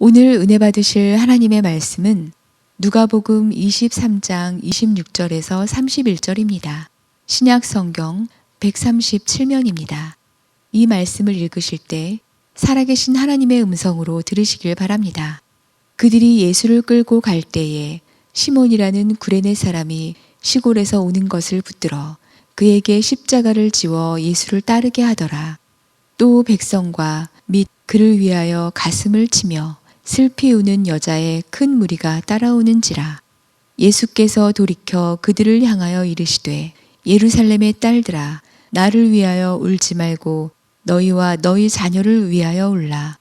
오늘 은혜 받으실 하나님의 말씀은 누가복음 23장 26절에서 31절입니다. 신약 성경 137면입니다. 이 말씀을 읽으실 때 살아계신 하나님의 음성으로 들으시길 바랍니다. 그들이 예수를 끌고 갈 때에 시몬이라는 구레네 사람이 시골에서 오는 것을 붙들어 그에게 십자가를 지워 예수를 따르게 하더라. 또 백성과 및 그를 위하여 가슴을 치며 슬피 우는 여자의 큰 무리가 따라오는지라. 예수께서 돌이켜 그들을 향하여 이르시되 예루살렘의 딸들아, 나를 위하여 울지 말고 너희와 너희 자녀를 위하여 울라.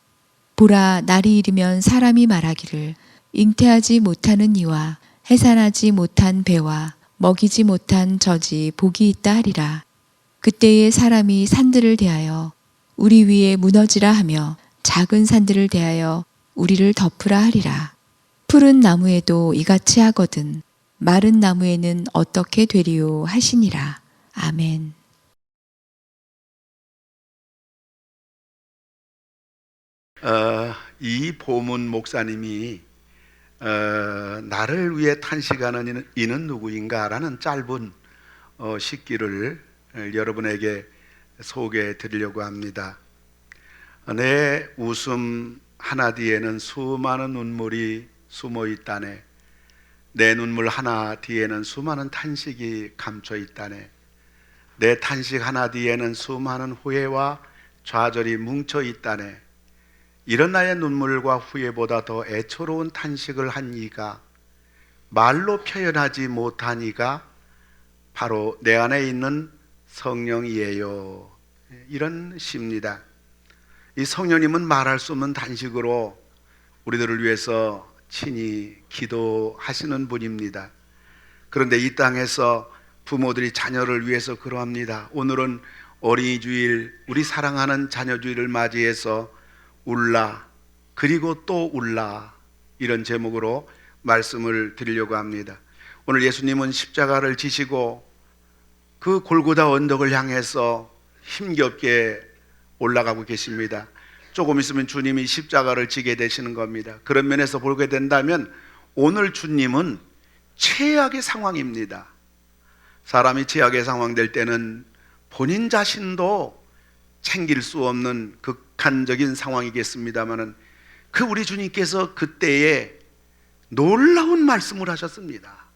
보라, 날이 이르면 사람이 말하기를 잉태하지 못하는 이와 해산하지 못한 배와 먹이지 못한 젖이 복이 있다 하리라. 그때에 사람이 산들을 대하여 우리 위에 무너지라 하며 작은 산들을 대하여 우리를 덮으라 하리라. 푸른 나무에도 이같이 하거든 마른 나무에는 어떻게 되리요 하시니라. 아멘. 이 보문 목사님이 나를 위해 탄식하는 이는 누구인가 라는 짧은 식기를 여러분에게 소개해 드리려고 합니다. 내 웃음 하나 뒤에는 수많은 눈물이 숨어 있다네. 내 눈물 하나 뒤에는 수많은 탄식이 감춰 있다네. 내 탄식 하나 뒤에는 수많은 후회와 좌절이 뭉쳐 있다네. 이런 나의 눈물과 후회보다 더 애처로운 탄식을 한 이가, 말로 표현하지 못한 이가 바로 내 안에 있는 성령이에요. 이런 시입니다. 이 성령님은 말할 수 없는 탄식으로 우리들을 위해서 친히 기도하시는 분입니다. 그런데 이 땅에서 부모들이 자녀를 위해서 그러합니다. 오늘은 어린이 주일, 우리 사랑하는 자녀 주일을 맞이해서 울라, 그리고 또 울라, 이런 제목으로 말씀을 드리려고 합니다. 오늘 예수님은 십자가를 지시고 그 골고다 언덕을 향해서 힘겹게 올라가고 계십니다. 조금 있으면 주님이 십자가를 지게 되시는 겁니다. 그런 면에서 보게 된다면 오늘 주님은 최악의 상황입니다. 사람이 최악의 상황 될 때는 본인 자신도 챙길 수 없는 극한적인 상황이겠습니다마는 그 우리 주님께서 그때에 놀라운 말씀을 하셨습니다.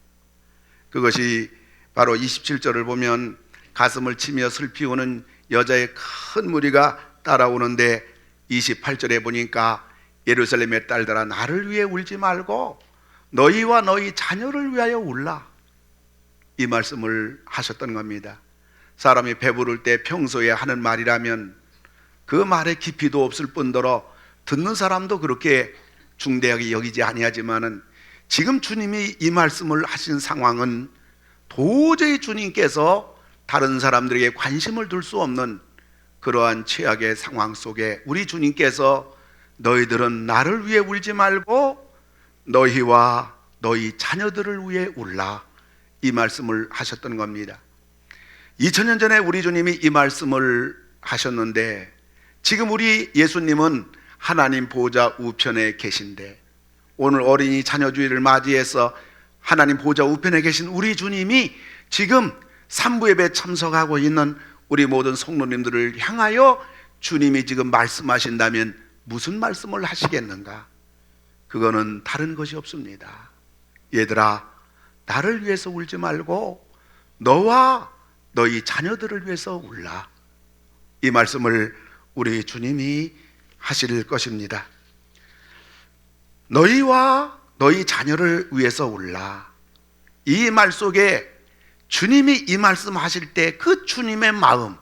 그것이 바로 27절을 보면 가슴을 치며 슬피 우는 여자의 큰 무리가 따라오는데 28절에 보니까 예루살렘의 딸들아, 나를 위해 울지 말고 너희와 너희 자녀를 위하여 울라, 이 말씀을 하셨던 겁니다. 사람이 배부를 때 평소에 하는 말이라면 그 말에 깊이도 없을 뿐더러 듣는 사람도 그렇게 중대하게 여기지 아니하지만은 지금 주님이 이 말씀을 하신 상황은 도저히 주님께서 다른 사람들에게 관심을 둘 수 없는 그러한 최악의 상황 속에 우리 주님께서 너희들은 나를 위해 울지 말고 너희와 너희 자녀들을 위해 울라, 이 말씀을 하셨던 겁니다. 2000년 전에 우리 주님이 이 말씀을 하셨는데 지금 우리 예수님은 하나님 보좌 우편에 계신데 오늘 어린이 자녀 주일을 맞이해서 하나님 보좌 우편에 계신 우리 주님이 지금 산부 예배에 참석하고 있는 우리 모든 성도님들을 향하여 주님이 지금 말씀하신다면 무슨 말씀을 하시겠는가? 그거는 다른 것이 없습니다. 얘들아, 나를 위해서 울지 말고 너와 너희 자녀들을 위해서 울라, 이 말씀을 우리 주님이 하실 것입니다. 너희와 너희 자녀를 위해서 울라, 이 말 속에 주님이 이 말씀 하실 때 그 주님의 마음,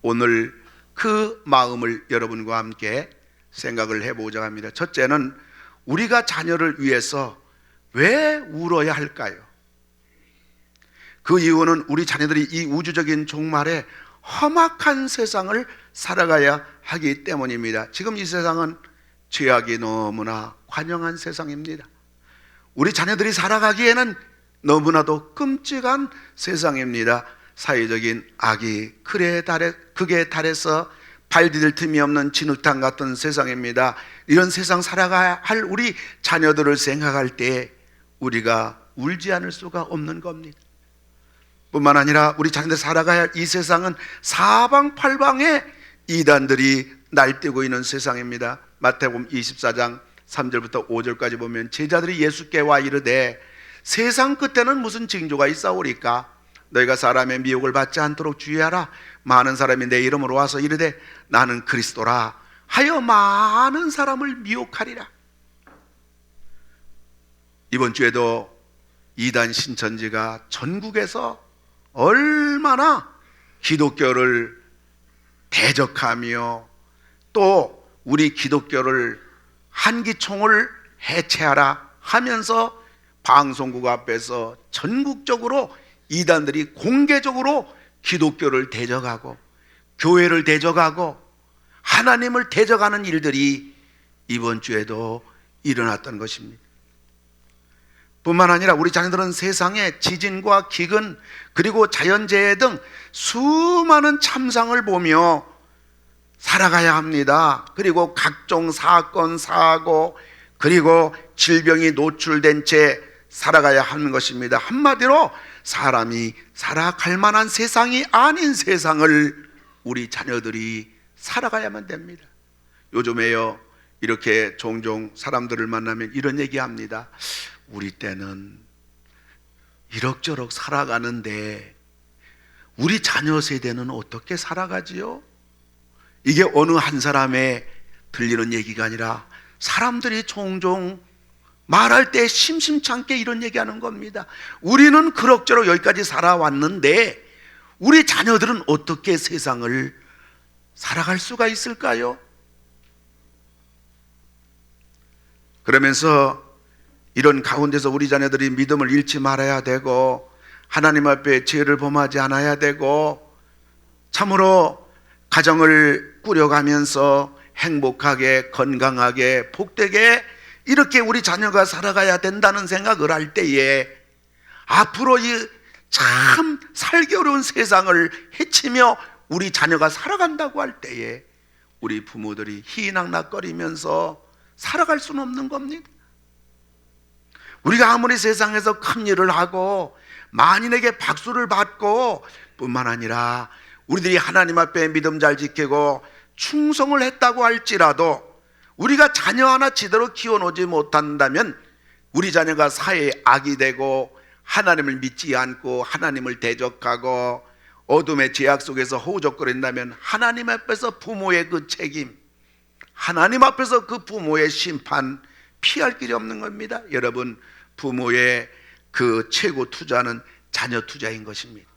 오늘 그 마음을 여러분과 함께 생각을 해보자 합니다. 첫째는 우리가 자녀를 위해서 왜 울어야 할까요? 그 이유는 우리 자녀들이 이 우주적인 종말에 험악한 세상을 살아가야 하기 때문입니다. 지금 이 세상은 죄악이 너무나 관영한 세상입니다. 우리 자녀들이 살아가기에는 너무나도 끔찍한 세상입니다. 사회적인 악이 극에 달해서 발 디딜 틈이 없는 진흙탕 같은 세상입니다. 이런 세상 살아가야 할 우리 자녀들을 생각할 때 우리가 울지 않을 수가 없는 겁니다. 뿐만 아니라 우리 자녀들 살아가야 할 이 세상은 사방팔방에 이단들이 날뛰고 있는 세상입니다. 마태복음 24장 3절부터 5절까지 보면 제자들이 예수께 와 이르되 세상 끝에는 무슨 징조가 있사오리까? 너희가 사람의 미혹을 받지 않도록 주의하라. 많은 사람이 내 이름으로 와서 이르되 나는 그리스도라 하여 많은 사람을 미혹하리라. 이번 주에도 이단 신천지가 전국에서 얼마나 기독교를 대적하며 또 우리 기독교를 한기총을 해체하라 하면서 방송국 앞에서 전국적으로 이단들이 공개적으로 기독교를 대적하고 교회를 대적하고 하나님을 대적하는 일들이 이번 주에도 일어났던 것입니다. 뿐만 아니라 우리 자녀들은 세상에 지진과 기근 그리고 자연재해 등 수많은 참상을 보며 살아가야 합니다. 그리고 각종 사건, 사고 그리고 질병이 노출된 채 살아가야 하는 것입니다. 한마디로 사람이 살아갈 만한 세상이 아닌 세상을 우리 자녀들이 살아가야만 됩니다. 요즘에요 이렇게 종종 사람들을 만나면 이런 얘기합니다. 우리 때는 이럭저럭 살아가는데 우리 자녀 세대는 어떻게 살아가지요? 이게 어느 한 사람의 들리는 얘기가 아니라 사람들이 종종 말할 때 심심찮게 이런 얘기하는 겁니다. 우리는 그럭저럭 여기까지 살아왔는데 우리 자녀들은 어떻게 세상을 살아갈 수가 있을까요? 그러면서 이런 가운데서 우리 자녀들이 믿음을 잃지 말아야 되고 하나님 앞에 죄를 범하지 않아야 되고 참으로 가정을 꾸려가면서 행복하게 건강하게 복되게 이렇게 우리 자녀가 살아가야 된다는 생각을 할 때에 앞으로 이 참 살기 어려운 세상을 헤치며 우리 자녀가 살아간다고 할 때에 우리 부모들이 희낙낙거리면서 살아갈 수는 없는 겁니다. 우리가 아무리 세상에서 큰 일을 하고 만인에게 박수를 받고 뿐만 아니라 우리들이 하나님 앞에 믿음 잘 지키고 충성을 했다고 할지라도 우리가 자녀 하나 제대로 키워놓지 못한다면 우리 자녀가 사회의 악이 되고 하나님을 믿지 않고 하나님을 대적하고 어둠의 죄악 속에서 허우적거린다면 하나님 앞에서 부모의 그 책임, 하나님 앞에서 그 부모의 심판 피할 길이 없는 겁니다. 여러분, 부모의 그 최고 투자는 자녀 투자인 것입니다.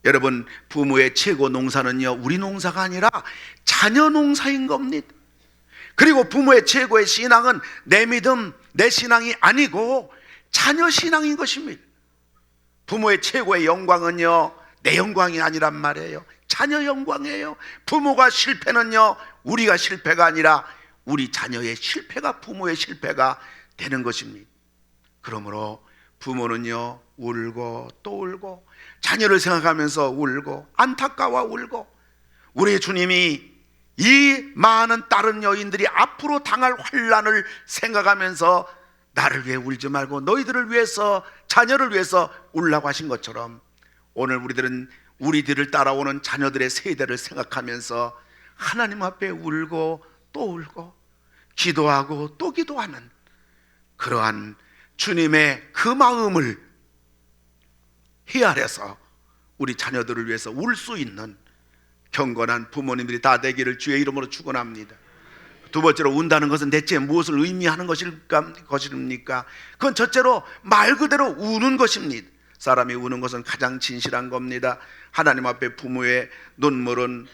여러분, 부모의 최고 농사는요 우리 농사가 아니라 자녀 농사인 겁니다. 그리고 부모의 최고의 신앙은 내 믿음, 내 신앙이 아니고 자녀 신앙인 것입니다. 부모의 최고의 영광은요 내 영광이 아니란 말이에요. 자녀 영광이에요. 부모가 실패는요 우리가 실패가 아니라 우리 자녀의 실패가 부모의 실패가 되는 것입니다. 그러므로 부모는요 울고 또 울고 자녀를 생각하면서 울고 안타까워 울고 우리 주님이 이 많은 다른 여인들이 앞으로 당할 환난을 생각하면서 나를 위해 울지 말고 너희들을 위해서 자녀를 위해서 울라고 하신 것처럼 오늘 우리들은 우리들을 따라오는 자녀들의 세대를 생각하면서 하나님 앞에 울고 또 울고 기도하고 또 기도하는 그러한 주님의 그 마음을 헤아려서 우리 자녀들을 위해서 울 수 있는 경건한 부모님들이 다 되기를 주의 이름으로 축원합니다. 두 번째로 운다는 것은 대체 무엇을 의미하는 것입니까? 그건 첫째로 말 그대로 우는 것입니다. 사람이 우는 것은 가장 진실한 겁니다. 하나님 앞에 부모의 눈물은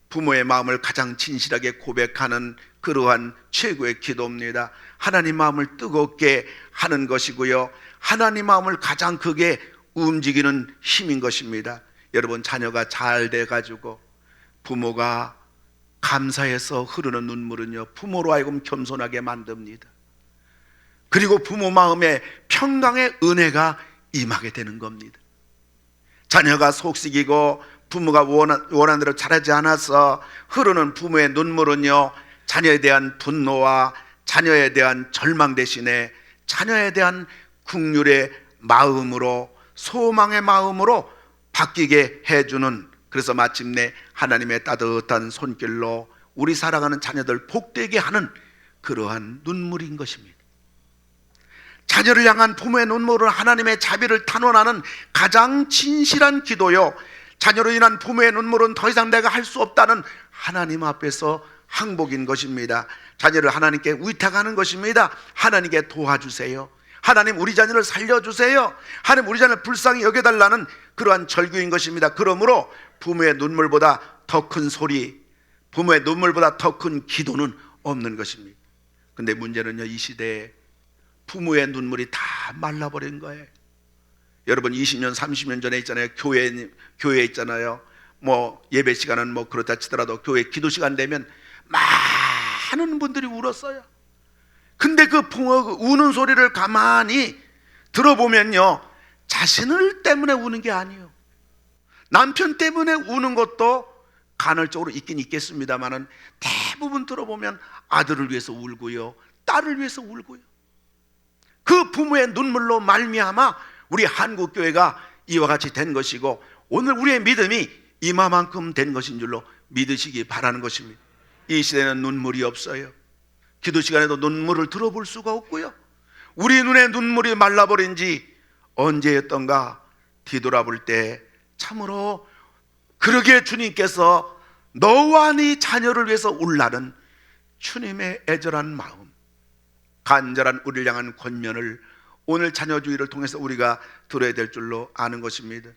부모의 마음을 가장 진실하게 고백하는 그러한 최고의 기도입니다. 하나님 마음을 뜨겁게 하는 것이고요 하나님 마음을 가장 크게 움직이는 힘인 것입니다. 여러분, 자녀가 잘 돼가지고 부모가 감사해서 흐르는 눈물은요 부모로 하여금 겸손하게 만듭니다. 그리고 부모 마음에 평강의 은혜가 임하게 되는 겁니다. 자녀가 속삭이고 부모가 원하는 대로 자라지 않아서 흐르는 부모의 눈물은요, 자녀에 대한 분노와 자녀에 대한 절망 대신에 자녀에 대한 긍휼의 마음으로, 소망의 마음으로 바뀌게 해주는, 그래서 마침내 하나님의 따뜻한 손길로 우리 사랑하는 자녀들 복되게 하는 그러한 눈물인 것입니다. 자녀를 향한 부모의 눈물은 하나님의 자비를 탄원하는 가장 진실한 기도요, 자녀로 인한 부모의 눈물은 더 이상 내가 할 수 없다는 하나님 앞에서 항복인 것입니다. 자녀를 하나님께 위탁하는 것입니다. 하나님께 도와주세요. 하나님, 우리 자녀를 살려주세요. 하나님, 우리 자녀를 불쌍히 여겨달라는 그러한 절규인 것입니다. 그러므로 부모의 눈물보다 더 큰 소리, 부모의 눈물보다 더 큰 기도는 없는 것입니다. 근데 문제는요, 이 시대에 부모의 눈물이 다 말라버린 거예요. 여러분, 20년 30년 전에 있잖아요, 교회에 있잖아요, 뭐 예배 시간은 뭐 그렇다 치더라도 교회 기도 시간 되면 많은 분들이 울었어요. 근데 그 부모 우는 소리를 가만히 들어보면요, 자신을 때문에 우는 게 아니에요. 남편 때문에 우는 것도 간헐적으로 있긴 있겠습니다만은 대부분 들어보면 아들을 위해서 울고요, 딸을 위해서 울고요. 그 부모의 눈물로 말미암아 우리 한국교회가 이와 같이 된 것이고, 오늘 우리의 믿음이 이마만큼 된 것인 줄로 믿으시기 바라는 것입니다. 이 시대는 눈물이 없어요. 기도 시간에도 눈물을 들어볼 수가 없고요, 우리 눈에 눈물이 말라버린 지 언제였던가 뒤돌아볼 때 참으로 그러게 주님께서 너와 네 자녀를 위해서 울라는 주님의 애절한 마음, 간절한 우리를 향한 권면을 오늘 자녀주의를 통해서 우리가 들어야 될 줄로 아는 것입니다.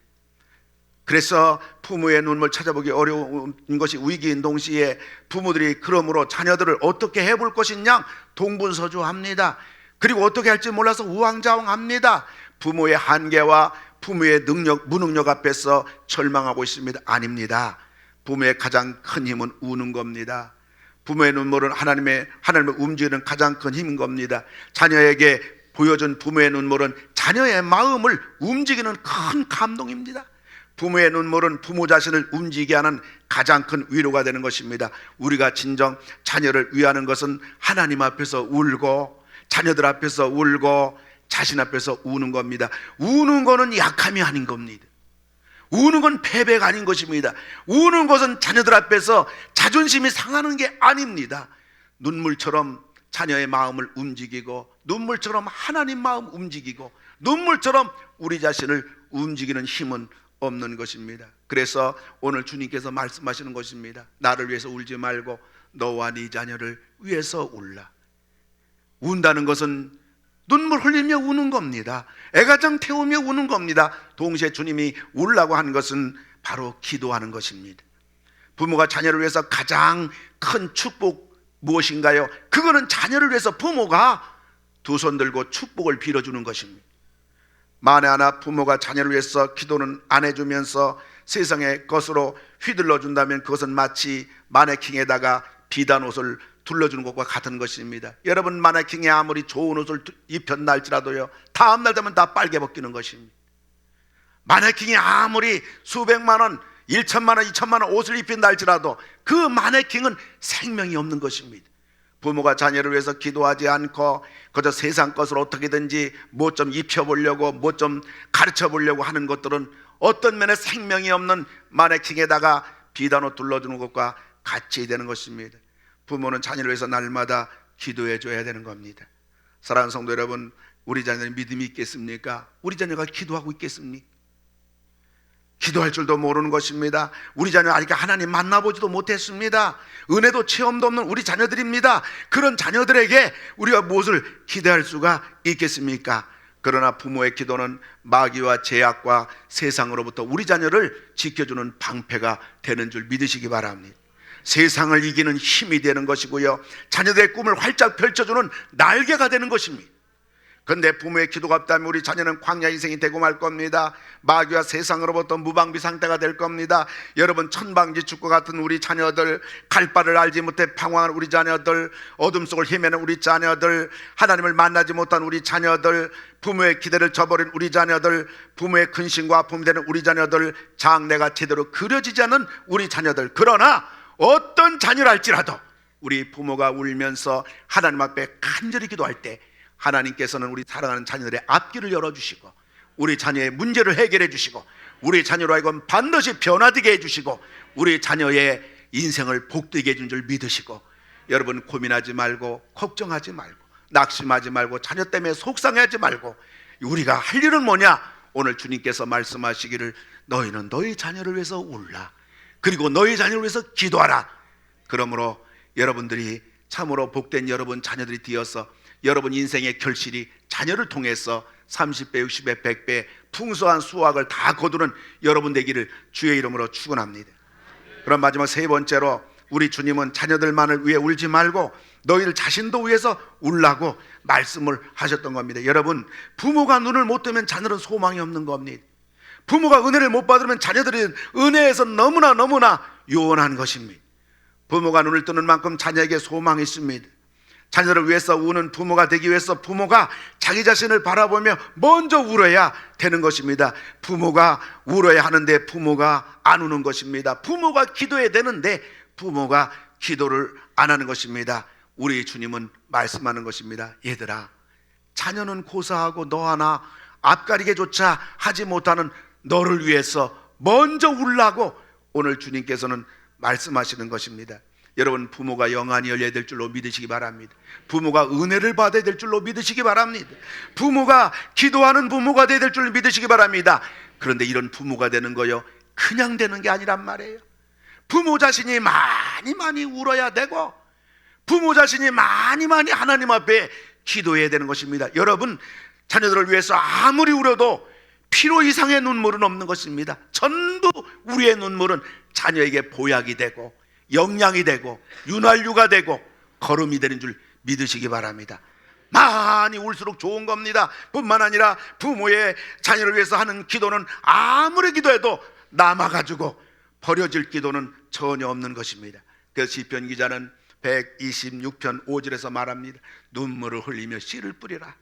그래서 부모의 눈물 찾아보기 어려운 것이 위기인 동시에 부모들이 그러므로 자녀들을 어떻게 해볼 것이냐 동분서주합니다. 그리고 어떻게 할지 몰라서 우왕좌왕합니다. 부모의 한계와 부모의 무능력 앞에서 절망하고 있습니다. 아닙니다. 부모의 가장 큰 힘은 우는 겁니다. 부모의 눈물은 하나님을 움직이는 가장 큰 힘인 겁니다. 자녀에게 보여준 부모의 눈물은 자녀의 마음을 움직이는 큰 감동입니다. 부모의 눈물은 부모 자신을 움직이게 하는 가장 큰 위로가 되는 것입니다. 우리가 진정 자녀를 위하는 것은 하나님 앞에서 울고, 자녀들 앞에서 울고, 자신 앞에서 우는 겁니다. 우는 거는 약함이 아닌 겁니다. 우는 건 패배가 아닌 것입니다. 우는 것은 자녀들 앞에서 자존심이 상하는 게 아닙니다. 눈물처럼 자녀의 마음을 움직이고, 눈물처럼 하나님 마음 움직이고, 눈물처럼 우리 자신을 움직이는 힘은 없는 것입니다. 그래서 오늘 주님께서 말씀하시는 것입니다. 나를 위해서 울지 말고 너와 네 자녀를 위해서 울라. 운다는 것은 눈물 흘리며 우는 겁니다. 애가정 태우며 우는 겁니다. 동시에 주님이 울라고 한 것은 바로 기도하는 것입니다. 부모가 자녀를 위해서 가장 큰 축복 무엇인가요? 그거는 자녀를 위해서 부모가 두 손 들고 축복을 빌어주는 것입니다. 만에 하나 부모가 자녀를 위해서 기도는 안 해주면서 세상의 것으로 휘둘러 준다면 그것은 마치 마네킹에다가 비단 옷을 둘러주는 것과 같은 것입니다. 여러분, 마네킹이 아무리 좋은 옷을 입혔나 할지라도요, 다음날 되면 다 빨개 벗기는 것입니다. 마네킹이 아무리 수백만 원, 1천만 원, 2천만 원 옷을 입힌다 할지라도 그 마네킹은 생명이 없는 것입니다. 부모가 자녀를 위해서 기도하지 않고 그저 세상 것을 어떻게든지 뭐 좀 입혀보려고, 뭐 좀 가르쳐보려고 하는 것들은 어떤 면에 생명이 없는 마네킹에다가 비단옷 둘러주는 것과 같이 되는 것입니다. 부모는 자녀를 위해서 날마다 기도해 줘야 되는 겁니다. 사랑하는 성도 여러분, 우리 자녀는 믿음이 있겠습니까? 우리 자녀가 기도하고 있겠습니까? 기도할 줄도 모르는 것입니다. 우리 자녀 아직 하나님 만나보지도 못했습니다. 은혜도 체험도 없는 우리 자녀들입니다. 그런 자녀들에게 우리가 무엇을 기대할 수가 있겠습니까? 그러나 부모의 기도는 마귀와 제약과 세상으로부터 우리 자녀를 지켜주는 방패가 되는 줄 믿으시기 바랍니다. 세상을 이기는 힘이 되는 것이고요, 자녀들의 꿈을 활짝 펼쳐주는 날개가 되는 것입니다. 근데 부모의 기도가 없다면 우리 자녀는 광야 인생이 되고 말 겁니다. 마귀와 세상으로부터 무방비 상태가 될 겁니다. 여러분, 천방지축과 같은 우리 자녀들, 갈 바를 알지 못해 방황한 우리 자녀들, 어둠 속을 헤매는 우리 자녀들, 하나님을 만나지 못한 우리 자녀들, 부모의 기대를 저버린 우리 자녀들, 부모의 근심과 아픔이 되는 우리 자녀들, 장래가 제대로 그려지지 않은 우리 자녀들. 그러나 어떤 자녀랄지라도 우리 부모가 울면서 하나님 앞에 간절히 기도할 때 하나님께서는 우리 사랑하는 자녀들의 앞길을 열어주시고 우리 자녀의 문제를 해결해 주시고 우리 자녀로 하여금 반드시 변화되게 해주시고 우리 자녀의 인생을 복되게 해준 줄 믿으시고, 여러분, 고민하지 말고 걱정하지 말고 낙심하지 말고 자녀 때문에 속상해하지 말고 우리가 할 일은 뭐냐? 오늘 주님께서 말씀하시기를 너희는 너희 자녀를 위해서 울라, 그리고 너희 자녀를 위해서 기도하라. 그러므로 여러분들이 참으로 복된 여러분 자녀들이 되어서 여러분 인생의 결실이 자녀를 통해서 30배, 60배, 100배 풍성한 수확을 다 거두는 여러분 되기를 주의 이름으로 축원합니다. 그럼 마지막 세 번째로, 우리 주님은 자녀들만을 위해 울지 말고 너희들 자신도 위해서 울라고 말씀을 하셨던 겁니다. 여러분, 부모가 눈을 못 뜨면 자녀는 소망이 없는 겁니다. 부모가 은혜를 못 받으면 자녀들이 은혜에서 너무나 요원한 것입니다. 부모가 눈을 뜨는 만큼 자녀에게 소망이 있습니다. 자녀를 위해서 우는 부모가 되기 위해서 부모가 자기 자신을 바라보며 먼저 울어야 되는 것입니다. 부모가 울어야 하는데 부모가 안 우는 것입니다. 부모가 기도해야 되는데 부모가 기도를 안 하는 것입니다. 우리 주님은 말씀하는 것입니다. 얘들아, 자녀는 고사하고 너 하나 앞가리게조차 하지 못하는 너를 위해서 먼저 울라고 오늘 주님께서는 말씀하시는 것입니다. 여러분, 부모가 영안이 열려야 될 줄로 믿으시기 바랍니다. 부모가 은혜를 받아야 될 줄로 믿으시기 바랍니다. 부모가 기도하는 부모가 되어야 될 줄로 믿으시기 바랍니다. 그런데 이런 부모가 되는 거요, 그냥 되는 게 아니란 말이에요. 부모 자신이 많이 울어야 되고 부모 자신이 많이 하나님 앞에 기도해야 되는 것입니다. 여러분, 자녀들을 위해서 아무리 울어도 필요 이상의 눈물은 없는 것입니다. 전부 우리의 눈물은 자녀에게 보약이 되고 영양이 되고 윤활유가 되고 거름이 되는 줄 믿으시기 바랍니다. 많이 울수록 좋은 겁니다. 뿐만 아니라 부모의 자녀를 위해서 하는 기도는 아무리 기도해도 남아가지고 버려질 기도는 전혀 없는 것입니다. 그래서 시편 기자는 126편 5절에서 말합니다. 눈물을 흘리며 씨를 뿌리라.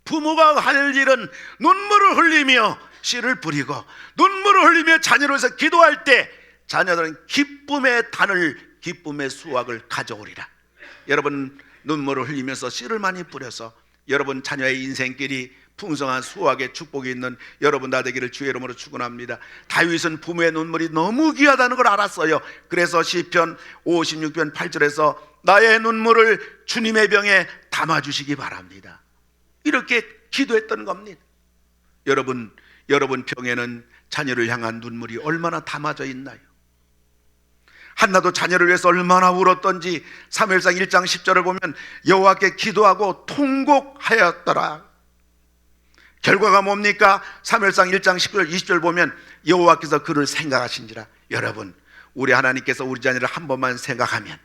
부모가 할 일은 눈물을 흘리며 씨를 뿌리고 눈물을 흘리며 자녀를 위해서 기도할 때 자녀들은 기쁨의 단을, 기쁨의 수확을 가져오리라. 여러분, 눈물을 흘리면서 씨를 많이 뿌려서 여러분 자녀의 인생길이 풍성한 수확의 축복이 있는 여러분 다 되기를 주의 이름으로 축원합니다. 다윗은 부모의 눈물이 너무 귀하다는 걸 알았어요. 그래서 시편 56편 8절에서 나의 눈물을 주님의 병에 담아주시기 바랍니다, 이렇게 기도했던 겁니다. 여러분 병에는 자녀를 향한 눈물이 얼마나 담아져 있나요? 한나도 자녀를 위해서 얼마나 울었던지 사무엘상 1장 10절을 보면 여호와께 기도하고 통곡하였더라. 결과가 뭡니까? 사무엘상 1장 19절 20절 보면 여호와께서 그를 생각하신지라. 여러분, 우리 하나님께서 우리 자녀를 한 번만 생각하면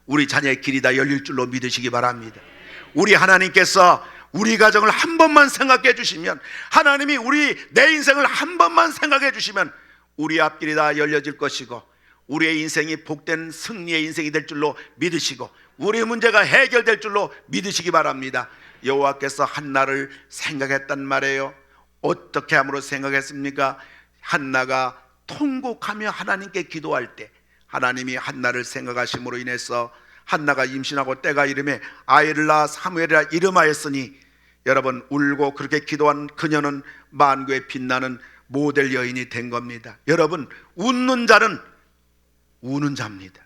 우리 자녀의 길이 다 열릴 줄로 믿으시기 바랍니다. 우리 하나님께서 우리 가정을 한 번만 생각해 주시면, 하나님이 내 인생을 한 번만 생각해 주시면 우리 앞길이 다 열려질 것이고 우리의 인생이 복된 승리의 인생이 될 줄로 믿으시고 우리의 문제가 해결될 줄로 믿으시기 바랍니다. 여호와께서 한나를 생각했단 말이에요. 어떻게 함으로 생각했습니까? 한나가 통곡하며 하나님께 기도할 때 하나님이 한나를 생각하심으로 인해서 한나가 임신하고 때가 이름에 아이를 낳아 사무엘이라 이름하였으니, 여러분, 울고 그렇게 기도한 그녀는 만국에 빛나는 모델 여인이 된 겁니다. 여러분, 웃는 자는 우는 자입니다.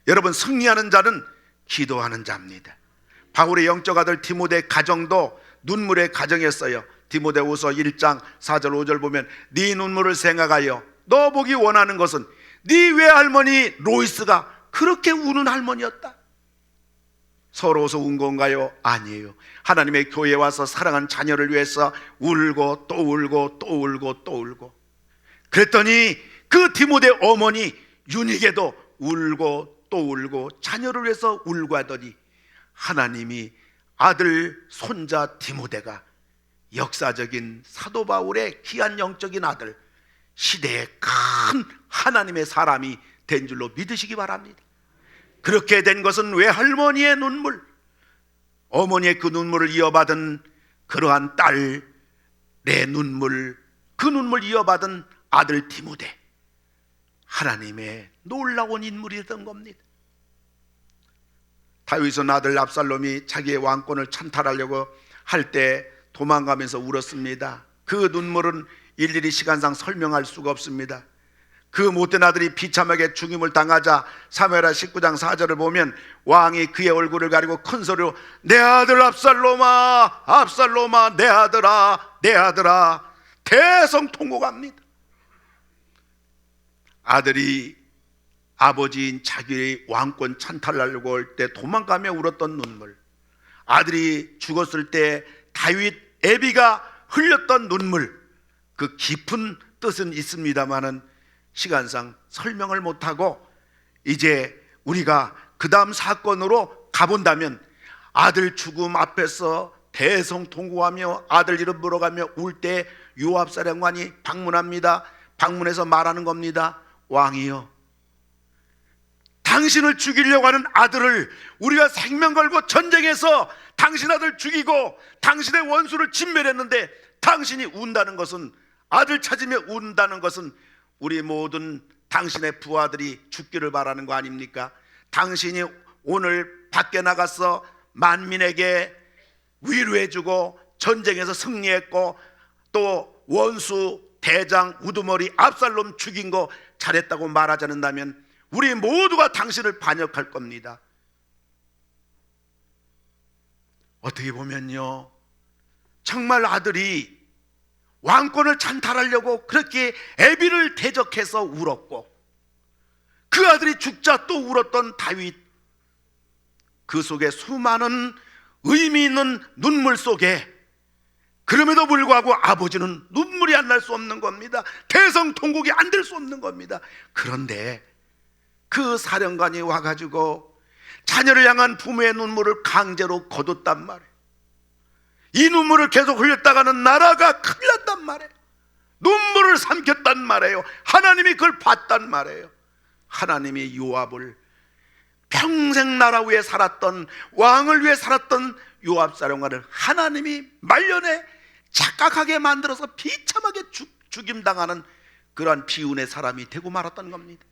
여러분, 승리하는 자는 기도하는 자입니다. 바울의 영적 아들 디모데 가정도 눈물의 가정이었어요. 디모데후서 1장 4절 5절 보면 네 눈물을 생각하여 너 보기 원하는 것은 네 외할머니 로이스가 그렇게 우는 할머니였다. 서러워서 운 건가요? 아니에요. 하나님의 교회에 와서 사랑하는 자녀를 위해서 울고 또 울고 또 울고 또 울고, 그랬더니 그 디모데 어머니 유니게도 울고 또 울고 자녀를 위해서 울고 하더니 하나님이 아들 손자 디모데가 역사적인 사도 바울의 귀한 영적인 아들, 시대의 큰 하나님의 사람이 된 줄로 믿으시기 바랍니다. 그렇게 된 것은 외할머니의 눈물, 어머니의 그 눈물을 이어받은 그러한 딸의 눈물, 그 눈물 이어받은 아들 디모데, 하나님의 놀라운 인물이었던 겁니다. 다윗은 아들 압살롬이 자기의 왕권을 찬탈하려고 할 때 도망가면서 울었습니다. 그 눈물은 일일이 시간상 설명할 수가 없습니다. 그 못된 아들이 비참하게 죽임을 당하자 사무엘하 19장 4절을 보면 왕이 그의 얼굴을 가리고 큰 소리로 내 아들 압살롬아, 압살롬아, 내 아들아, 내 아들아, 대성통곡합니다. 아들이 아버지인 자기의 왕권 찬탈하려고 할 때 도망가며 울었던 눈물, 아들이 죽었을 때 다윗 애비가 흘렸던 눈물, 그 깊은 뜻은 있습니다마는 시간상 설명을 못하고, 이제 우리가 그 다음 사건으로 가본다면 아들 죽음 앞에서 대성통곡하며 아들 이름 물어가며 울 때 요압 사령관이 방문합니다. 방문해서 말하는 겁니다. 왕이여, 당신을 죽이려고 하는 아들을 우리가 생명 걸고 전쟁에서 당신 아들 죽이고 당신의 원수를 진멸했는데 당신이 운다는 것은, 아들 찾으며 운다는 것은 우리 모든 당신의 부하들이 죽기를 바라는 거 아닙니까? 당신이 오늘 밖에 나가서 만민에게 위로해주고 전쟁에서 승리했고 또 원수 대장 우두머리 압살롬 죽인 거 잘했다고 말하지 않는다면 우리 모두가 당신을 반역할 겁니다. 어떻게 보면요, 정말 아들이 왕권을 찬탈하려고 그렇게 애비를 대적해서 울었고, 그 아들이 죽자 또 울었던 다윗, 그 속에 수많은 의미 있는 눈물 속에, 그럼에도 불구하고 아버지는 눈물이 안 날 수 없는 겁니다. 대성통곡이 안 될 수 없는 겁니다. 그런데 그 사령관이 와가지고 자녀를 향한 부모의 눈물을 강제로 거뒀단 말이에요. 이 눈물을 계속 흘렸다가는 나라가 큰일 났단 말이에요. 눈물을 삼켰단 말이에요. 하나님이 그걸 봤단 말이에요. 하나님이 요압을, 평생 나라 위에 살았던, 왕을 위해 살았던 요압 사령관을 하나님이 말년에 착각하게 만들어서 비참하게 죽임당하는 그러한 비운의 사람이 되고 말았던 겁니다.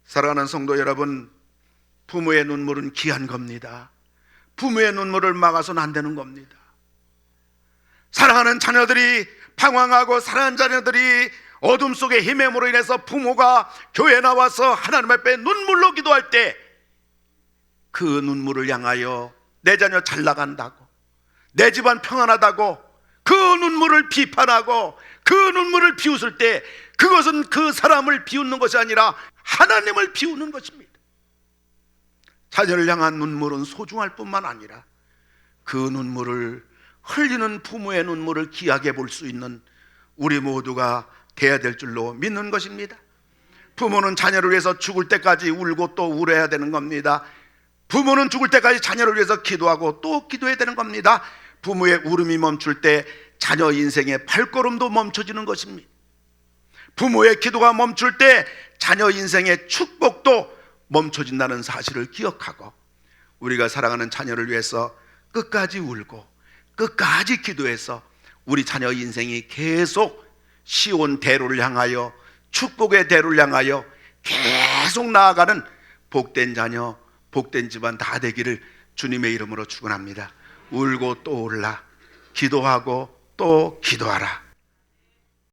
사랑하는 성도 여러분, 부모의 눈물은 귀한 겁니다. 부모의 눈물을 막아서는 안 되는 겁니다. 사랑하는 자녀들이 방황하고, 사랑하는 자녀들이 어둠 속에 힘듦으로 인해서 부모가 교회 나와서 하나님 앞에 눈물로 기도할 때 그 눈물을 향하여 내 자녀 잘 나간다고, 내 집안 평안하다고 그 눈물을 비판하고 그 눈물을 비웃을 때 그것은 그 사람을 비웃는 것이 아니라 하나님을 비우는 것입니다. 자녀를 향한 눈물은 소중할 뿐만 아니라 그 눈물을 흘리는 부모의 눈물을 귀하게 볼 수 있는 우리 모두가 돼야 될 줄로 믿는 것입니다. 부모는 자녀를 위해서 죽을 때까지 울고 또 울어야 되는 겁니다. 부모는 죽을 때까지 자녀를 위해서 기도하고 또 기도해야 되는 겁니다. 부모의 울음이 멈출 때 자녀 인생의 발걸음도 멈춰지는 것입니다. 부모의 기도가 멈출 때 자녀 인생의 축복도 멈춰진다는 사실을 기억하고, 우리가 사랑하는 자녀를 위해서 끝까지 울고 끝까지 기도해서 우리 자녀 인생이 계속 시온 대로를 향하여, 축복의 대로를 향하여 계속 나아가는 복된 자녀, 복된 집안 다 되기를 주님의 이름으로 축원합니다. 울고 또 울라, 기도하고 또 기도하라.